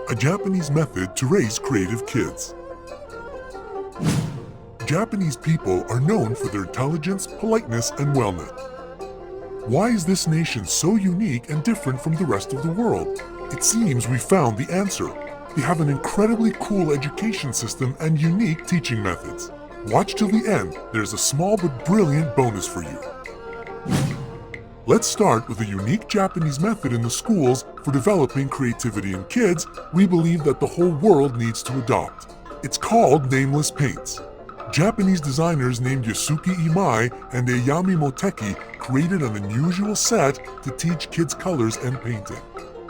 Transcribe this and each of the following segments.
a Japanese method to raise creative kids. Japanese people are known for their intelligence, politeness, and wellness. Why is this nation so unique and different from the rest of the world? It seems we found the answer. They have an incredibly cool education system and unique teaching methods. Watch till the end, there's a small but brilliant bonus for you. Let's start with a unique Japanese method in the schools for developing creativity in kids we believe that the whole world needs to adopt. It's called nameless paints. Japanese designers named Yasuki Imai and Eyami Moteki created an unusual set to teach kids colors and painting.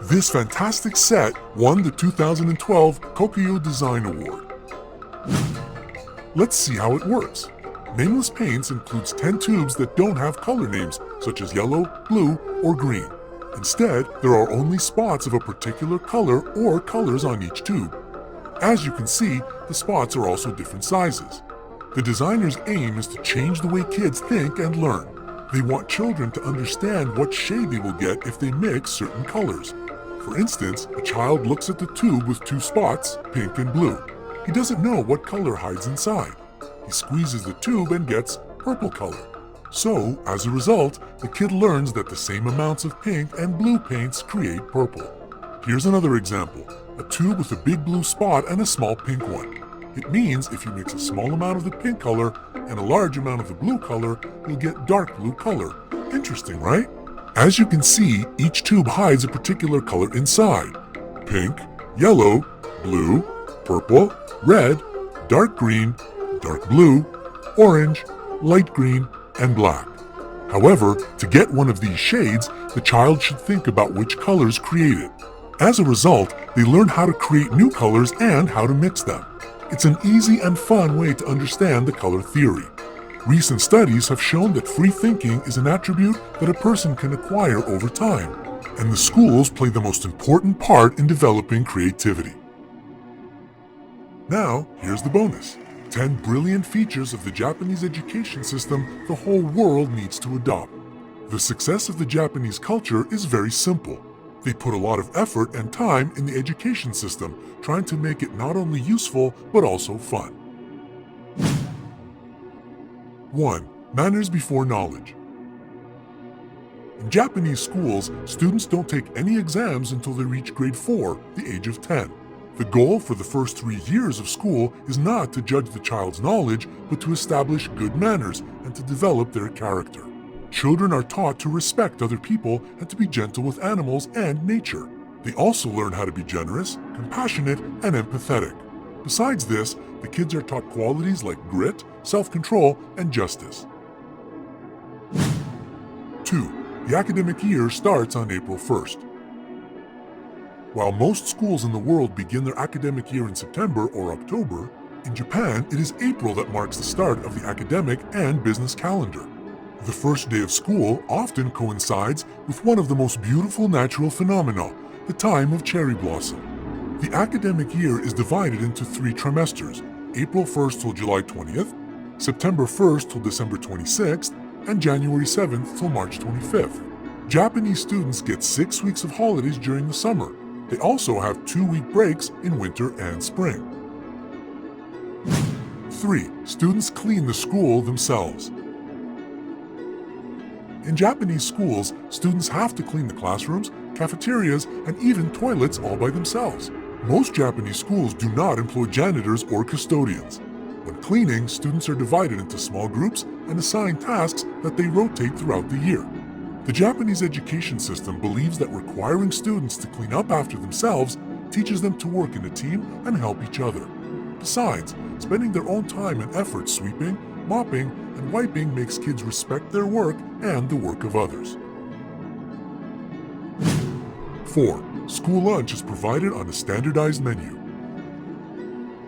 This fantastic set won the 2012 Kokuyo Design Award. Let's see how it works. Nameless paints includes 10 tubes that don't have color names, such as yellow, blue, or green. Instead, there are only spots of a particular color or colors on each tube. As you can see, the spots are also different sizes. The designer's aim is to change the way kids think and learn. They want children to understand what shade they will get if they mix certain colors. For instance, a child looks at the tube with 2 spots, pink and blue. He doesn't know what color hides inside. He squeezes the tube and gets purple color. So, as a result, the kid learns that the same amounts of pink and blue paints create purple. Here's another example, a tube with a big blue spot and a small pink one. It means if you mix a small amount of the pink color and a large amount of the blue color, you'll get dark blue color. Interesting, right? As you can see, each tube hides a particular color inside. Pink, yellow, blue, purple, red, dark green, dark blue, orange, light green, and black. However, to get one of these shades, the child should think about which colors create it. As a result, they learn how to create new colors and how to mix them. It's an easy and fun way to understand the color theory. Recent studies have shown that free thinking is an attribute that a person can acquire over time, and the schools play the most important part in developing creativity. Now, here's the bonus. 10 brilliant features of the Japanese education system the whole world needs to adopt. The success of the Japanese culture is very simple. They put a lot of effort and time in the education system, trying to make it not only useful, but also fun. 1. Manners before knowledge. In Japanese schools, students don't take any exams until they reach grade 4, the age of 10. The goal for the first 3 years of school is not to judge the child's knowledge, but to establish good manners and to develop their character. Children are taught to respect other people and to be gentle with animals and nature. They also learn how to be generous, compassionate, and empathetic. Besides this, the kids are taught qualities like grit, self-control, and justice. 2. The academic year starts on April 1st. While most schools in the world begin their academic year in September or October, in Japan it is April that marks the start of the academic and business calendar. The first day of school often coincides with one of the most beautiful natural phenomena, the time of cherry blossom. The academic year is divided into 3 trimesters, April 1st till July 20th, September 1st till December 26th, and January 7th till March 25th. Japanese students get 6 weeks of holidays during the summer. They also have 2-week breaks in winter and spring. 3. Students clean the school themselves. In Japanese schools, students have to clean the classrooms, cafeterias, and even toilets all by themselves. Most Japanese schools do not employ janitors or custodians. When cleaning, students are divided into small groups and assigned tasks that they rotate throughout the year. The Japanese education system believes that requiring students to clean up after themselves teaches them to work in a team and help each other. Besides, spending their own time and effort sweeping, mopping, and wiping makes kids respect their work and the work of others. 4. School lunch is provided on a standardized menu.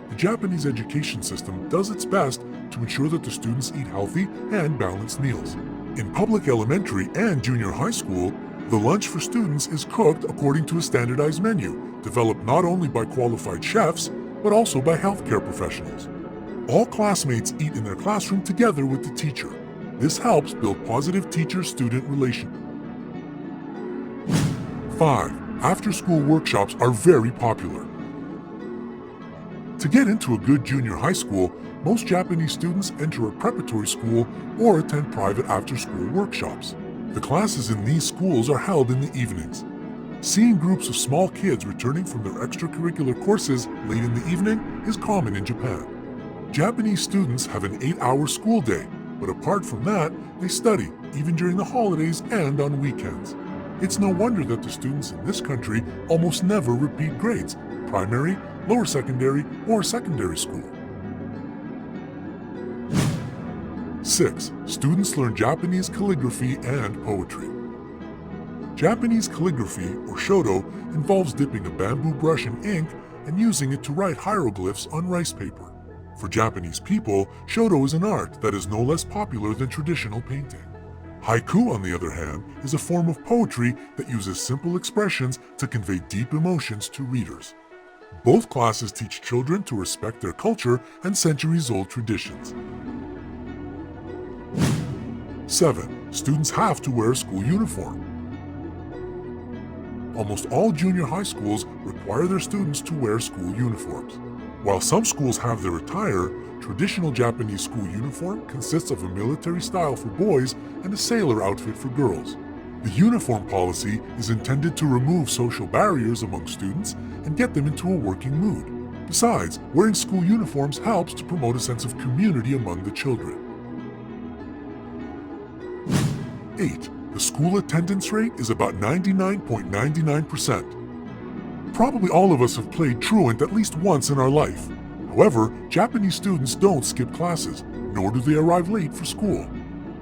The Japanese education system does its best to ensure that the students eat healthy and balanced meals. In public elementary and junior high school, the lunch for students is cooked according to a standardized menu, developed not only by qualified chefs, but also by healthcare professionals. All classmates eat in their classroom together with the teacher. This helps build positive teacher-student relations. 5. After-school workshops are very popular. To get into a good junior high school, most Japanese students enter a preparatory school or attend private after-school workshops. The classes in these schools are held in the evenings. Seeing groups of small kids returning from their extracurricular courses late in the evening is common in Japan. Japanese students have an 8-hour school day, but apart from that, they study, even during the holidays and on weekends. It's no wonder that the students in this country almost never repeat grades, primary, lower secondary, or secondary school. 6. Students learn Japanese calligraphy and poetry. Japanese calligraphy, or shodo, involves dipping a bamboo brush in ink and using it to write hieroglyphs on rice paper. For Japanese people, shodo is an art that is no less popular than traditional painting. Haiku, on the other hand, is a form of poetry that uses simple expressions to convey deep emotions to readers. Both classes teach children to respect their culture and centuries-old traditions. 7. Students have to wear a school uniform. Almost all junior high schools require their students to wear school uniforms. While some schools have their attire, traditional Japanese school uniform consists of a military style for boys and a sailor outfit for girls. The uniform policy is intended to remove social barriers among students and get them into a working mood. Besides, wearing school uniforms helps to promote a sense of community among the children. 8. The school attendance rate is about 99.99%. Probably all of us have played truant at least once in our life. However, Japanese students don't skip classes, nor do they arrive late for school.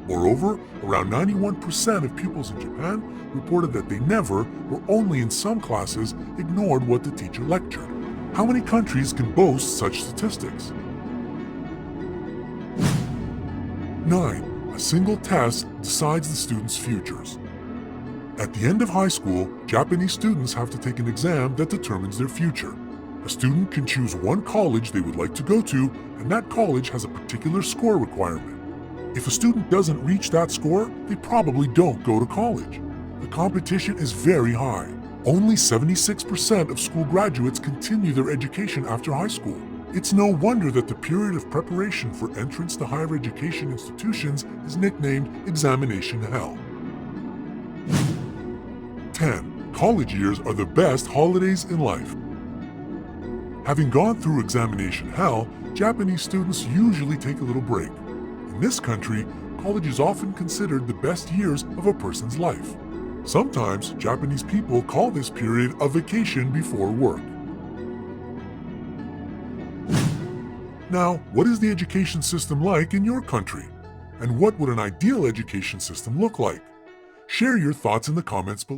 Moreover, around 91% of pupils in Japan reported that they never, or only in some classes, ignored what the teacher lectured. How many countries can boast such statistics? 9. A single test decides the students' futures. At the end of high school, Japanese students have to take an exam that determines their future. A student can choose one college they would like to go to, and that college has a particular score requirement. If a student doesn't reach that score, they probably don't go to college. The competition is very high. Only 76% of school graduates continue their education after high school. It's no wonder that the period of preparation for entrance to higher education institutions is nicknamed examination hell. 10. College years are the best holidays in life. Having gone through examination hell, Japanese students usually take a little break. In this country, college is often considered the best years of a person's life. Sometimes, Japanese people call this period a vacation before work. Now, what is the education system like in your country? And what would an ideal education system look like? Share your thoughts in the comments below.